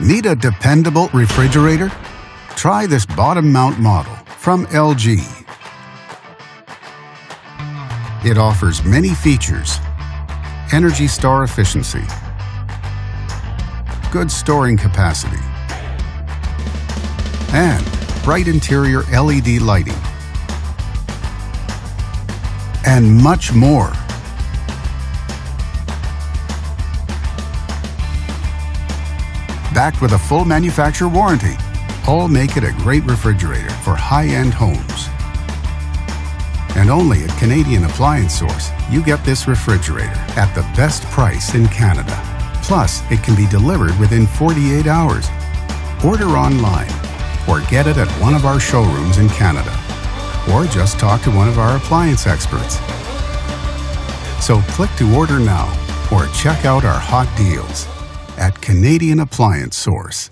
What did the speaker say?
Need a dependable refrigerator? Try this bottom mount model from LG. It offers many features: Energy Star efficiency, good storing capacity, and bright interior LED lighting, and much more. Backed with a full manufacturer warranty, all make it a great refrigerator for high-end homes. And only at Canadian Appliance Source, you get this refrigerator at the best price in Canada. Plus, it can be delivered within 48 hours. Order online or get it at one of our showrooms in Canada. Or just talk to one of our appliance experts. So click to order now or check out our hot deals at Canadian Appliance Source.